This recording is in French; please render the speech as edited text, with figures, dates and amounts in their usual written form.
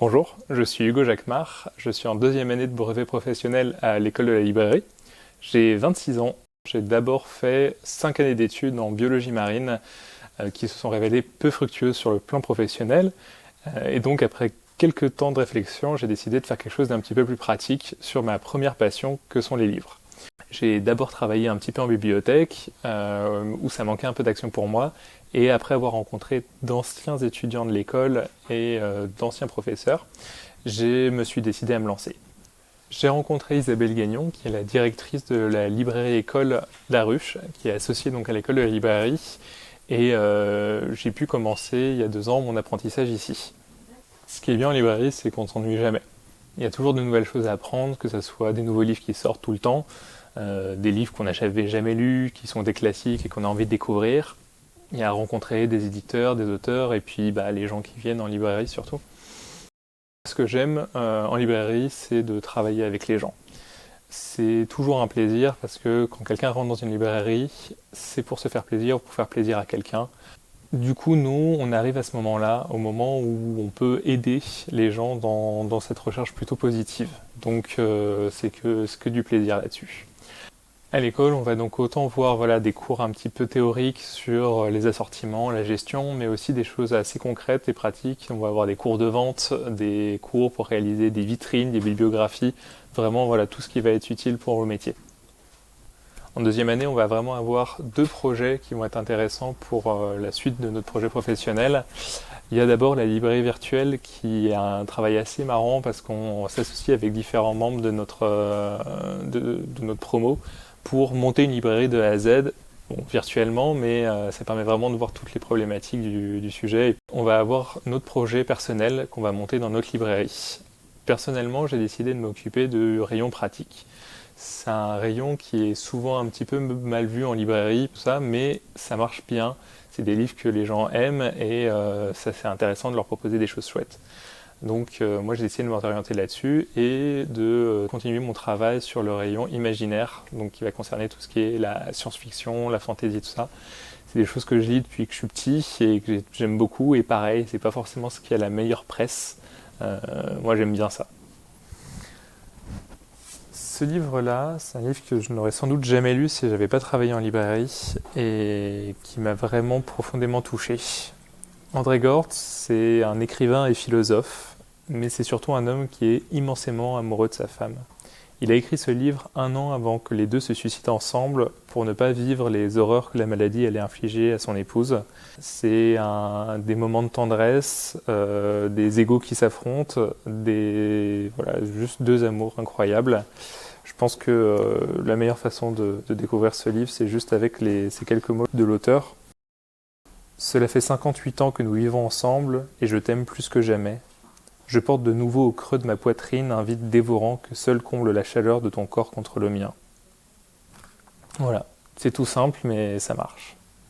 Bonjour, je suis Hugo Jacquemart, je suis en deuxième année de brevet professionnel à l'école de la librairie. J'ai 26 ans, j'ai d'abord fait 5 années d'études en biologie marine qui se sont révélées peu fructueuses sur le plan professionnel. Et donc après quelques temps de réflexion, j'ai décidé de faire quelque chose d'un petit peu plus pratique sur ma première passion que sont les livres. J'ai d'abord travaillé un petit peu en bibliothèque, où ça manquait un peu d'action pour moi, et après avoir rencontré d'anciens étudiants de l'école et d'anciens professeurs, je me suis décidé à me lancer. J'ai rencontré Isabelle Gagnon, qui est la directrice de la librairie école La Ruche, qui est associée donc à l'école de la librairie, et j'ai pu commencer il y a 2 ans mon apprentissage ici. Ce qui est bien en librairie, c'est qu'on ne s'ennuie jamais. Il y a toujours de nouvelles choses à apprendre, que ce soit des nouveaux livres qui sortent tout le temps, des livres qu'on n'avait jamais lus, qui sont des classiques et qu'on a envie de découvrir. Il y a à rencontrer des éditeurs, des auteurs, et puis les gens qui viennent en librairie surtout. Ce que j'aime en librairie, c'est de travailler avec les gens. C'est toujours un plaisir parce que quand quelqu'un rentre dans une librairie, c'est pour se faire plaisir, pour faire plaisir à quelqu'un. Du coup, nous, on arrive à ce moment-là, au moment où on peut aider les gens dans cette recherche plutôt positive. Donc, c'est que du plaisir là-dessus. À l'école, on va donc autant voir des cours un petit peu théoriques sur les assortiments, la gestion, mais aussi des choses assez concrètes et pratiques. On va avoir des cours de vente, des cours pour réaliser des vitrines, des bibliographies, vraiment tout ce qui va être utile pour le métier. En deuxième année, on va vraiment avoir 2 projets qui vont être intéressants pour la suite de notre projet professionnel. Il y a d'abord la librairie virtuelle qui est un travail assez marrant parce qu'on s'associe avec différents membres de notre promo pour monter une librairie de A à Z, virtuellement, mais ça permet vraiment de voir toutes les problématiques du sujet. On va avoir notre projet personnel qu'on va monter dans notre librairie. Personnellement, j'ai décidé de m'occuper du rayon pratique. C'est un rayon qui est souvent un petit peu mal vu en librairie, tout ça, mais ça marche bien. C'est des livres que les gens aiment et ça c'est intéressant de leur proposer des choses chouettes. Donc moi j'ai décidé de m'orienter là-dessus et de continuer mon travail sur le rayon imaginaire, donc qui va concerner tout ce qui est la science-fiction, la fantasy, tout ça. C'est des choses que je lis depuis que je suis petit et que j'aime beaucoup, et pareil, c'est pas forcément ce qui a la meilleure presse. Moi j'aime bien ça. Ce livre-là, c'est un livre que je n'aurais sans doute jamais lu si j'avais pas travaillé en librairie et qui m'a vraiment profondément touché. André Gortz, c'est un écrivain et philosophe, mais c'est surtout un homme qui est immensément amoureux de sa femme. Il a écrit ce livre 1 an avant que les deux se suicident ensemble pour ne pas vivre les horreurs que la maladie allait infliger à son épouse. C'est des moments de tendresse, des égos qui s'affrontent, juste 2 amours incroyables. Je pense que la meilleure façon de découvrir ce livre, c'est juste avec ces quelques mots de l'auteur. Cela fait 58 ans que nous vivons ensemble et je t'aime plus que jamais. Je porte de nouveau au creux de ma poitrine un vide dévorant que seul comble la chaleur de ton corps contre le mien. Voilà, c'est tout simple mais ça marche.